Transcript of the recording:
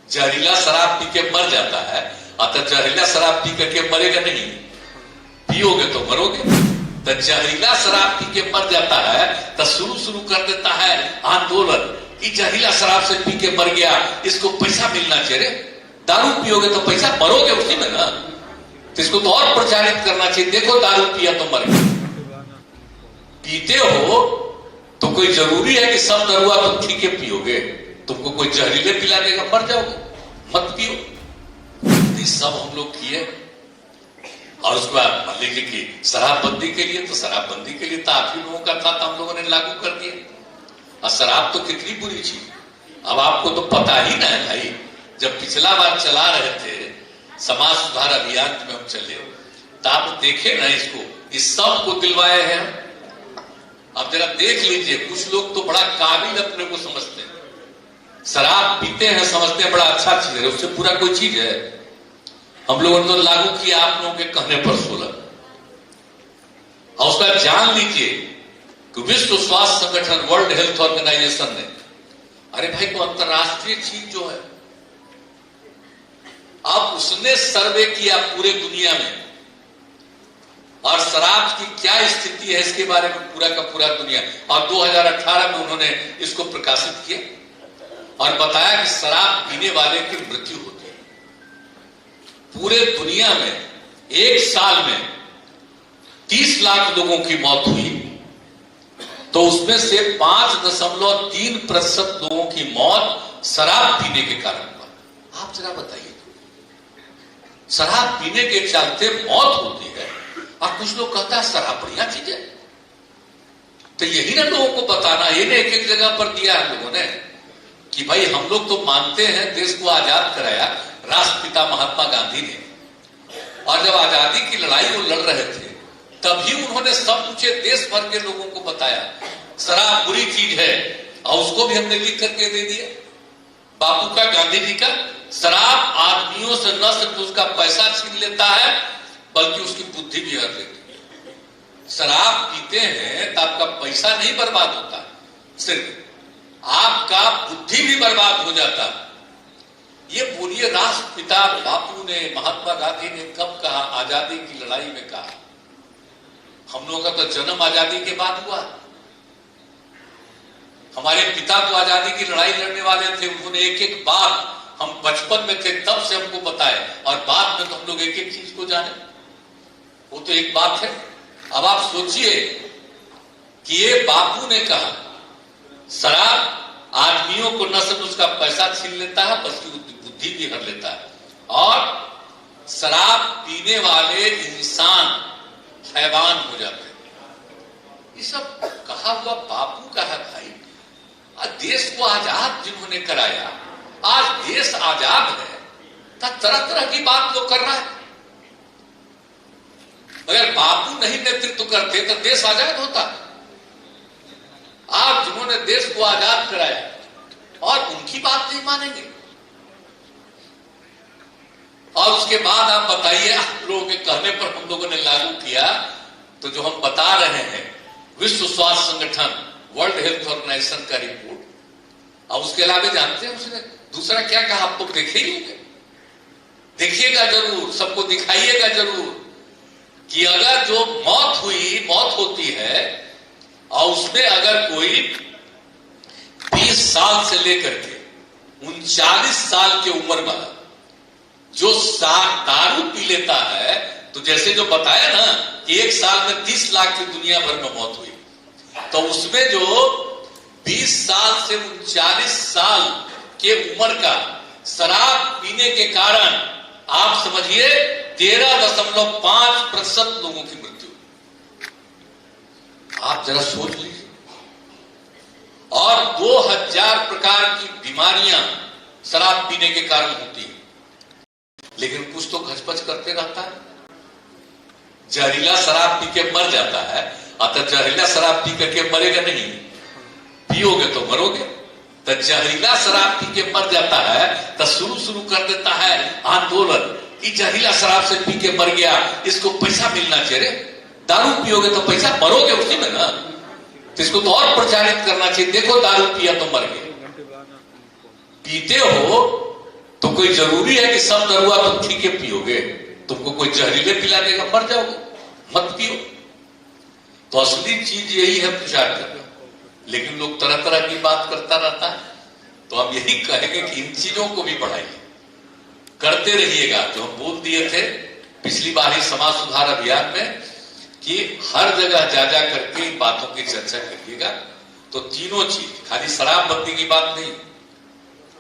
जहरीला शराब पी के मर जाता है, अतः जहरीला शराब पी करके मरेगा नहीं, पियोगे तो मरोगे। तो जहरीला शराब पी के मर जाता है तो शुरू कर देता है आंदोलन कि जहरीला शराब से पी के मर गया, इसको पैसा मिलना चाहिए। दारू पियोगे तो पैसा, मरोगे उसी में ना, तो इसको तो और प्रचारित करना चाहिए, देखो दारू पिया तो मर गया। पीते हो तो कोई जरूरी है कि सब दरुआ तुम ठीक है पियोगे, तुमको कोई जहरीले पिला देगा मर जाओगे, मत पियो। ये सब हम लोग किए और उसके बाद मान लीजिए कि शराबबंदी के लिए, तो शराबबंदी के लिए तो आप ही लोगों का था, तो हम लोगों ने लागू कर दिया। और शराब तो कितनी बुरी चीज, अब आपको तो पता ही ना है भाई। जब पिछला बार चला रहे थे समाज सुधार अभियान में हम चले, तो आप देखे ना इसको, इस सब को दिलवाए हैं। अब जरा देख लीजिए, कुछ लोग तो बड़ा काबिल अपने को समझते हैं, शराब पीते हैं समझते हैं बड़ा अच्छा चीज है, उससे पूरा कोई चीज है। हम लोगों ने तो लागू किया आप लोगों के कहने पर 16, और उसका जान लीजिए कि विश्व स्वास्थ्य संगठन, वर्ल्ड हेल्थ ऑर्गेनाइजेशन ने, अरे भाई वो अंतरराष्ट्रीय चीज जो है, अब उसने सर्वे किया पूरे दुनिया में, और शराब की क्या स्थिति है इसके बारे में पूरा का पूरा दुनिया, और 2018 में उन्होंने इसको प्रकाशित किया और बताया कि शराब पीने वाले की मृत्यु होती है पूरे दुनिया में। एक साल में 30 लाख लोगों की मौत हुई, तो उसमें से 5.3% लोगों की मौत शराब पीने के कारण हुआ। आप जरा बताइए, शराब पीने के चलते मौत होती है और कुछ लोग कहता है शराब बढ़िया चीज है। तो यही ना लोगों को बताना, ये ना एक एक जगह पर दिया है लोगों ने कि भाई हम लोग तो मानते हैं देश को आजाद कराया राष्ट्रपिता महात्मा गांधी ने, और जब आजादी की लड़ाई वो लड़ रहे थे तभी उन्होंने सब पूछे देश भर के लोगों को बताया शराब बुरी चीज है, और उसको भी हमने लिख करके दे दिया बापू का, गांधी जी का। शराब आदमियों से न सिर्फ उसका पैसा छीन लेता है बल्कि उसकी बुद्धि भी हर लेती है। शराब पीते हैं तो आपका पैसा नहीं बर्बाद होता, सिर्फ आपका बुद्धि भी बर्बाद हो जाता। ये बोलिए राष्ट्रपिता बापू ने, महात्मा गांधी ने कब कहा? आजादी की लड़ाई में कहा। हम लोगों का तो जन्म आजादी के बाद हुआ। हमारे पिता तो आजादी की लड़ाई लड़ने वाले थे, उन्होंने एक एक बात, हम बचपन में थे तब से हमको बताए, और बाद में तो हम लोग एक एक चीज को जाने। वो तो एक बात है। अब आप सोचिए कि ये बापू ने कहा शराब आदमियों को न सिर्फ उसका पैसा छीन लेता है बल्कि बुद्धि भी हर लेता है, और शराब पीने वाले इंसान हैवान हो जाते हैं। ये सब कहा हुआ बापू का है भाई। आज देश को आजाद जिन्होंने कराया, आज देश आजाद है, तरह तरह की बात लोग कर रहा है। अगर बापू नहीं नेतृत्व करते तो देश आजाद होता। आप जिन्होंने देश को आजाद कराया और उनकी बात नहीं मानेंगे, और उसके बाद आप बताइए, आप लोगों के कहने पर हम लोगों ने लागू किया, तो जो हम बता रहे हैं विश्व स्वास्थ्य संगठन, वर्ल्ड हेल्थ ऑर्गेनाइजेशन का रिपोर्ट, और उसके अलावा जानते हैं उसने दूसरा क्या कहा? आप तो देखे ही होंगे, देखिएगा जरूर, सबको दिखाइएगा जरूर कि अगर जो मौत होती है और उसमें अगर कोई 20 साल से लेकर के 39 साल की उम्र वाला जो दारू पी लेता है, तो जैसे जो बताया ना कि एक साल में 30 लाख की दुनिया भर में मौत हुई, तो उसमें जो 20 साल से 39 साल के उम्र का शराब पीने के कारण आप समझिए 13.5% लोगों की मृत्यु। आप जरा सोच लीजिए। और 2000 प्रकार की बीमारियां शराब पीने के कारण होती है, लेकिन कुछ तो घचपच करते रहता है। जहरीला शराब पी के मर जाता है, अतः जहरीला शराब पी करके मरेगा नहीं, पियोगे तो मरोगे। तो जहरीला शराब पी के मर जाता है तो शुरू कर देता है आंदोलन कि जहरीला शराब से पी के मर गया, इसको पैसा मिलना चाहिए। दारू पियोगे तो पैसा, मरोगे उसी में ना, तो इसको तो और प्रचारित करना चाहिए, देखो दारू पिया तो मर गए। पीते हो कोई जरूरी है कि सब दरुआ पत्थी के पियोगे? तुमको कोई जहरीले पिला देगा, मर जाओगे, मत पियो। तो असली चीज यही है प्रचार करना। लेकिन लोग तरह तरह की बात करता रहता है। तो हम यही कहेंगे कि इन चीजों को भी बढ़ाइए, करते रहिएगा। जो हम बोल दिए थे पिछली बार ही समाज सुधार अभियान में कि हर जगह जा जा करके इन बातों की चर्चा करिएगा। तो तीनों चीज, खाली शराब बंदी की बात नहीं,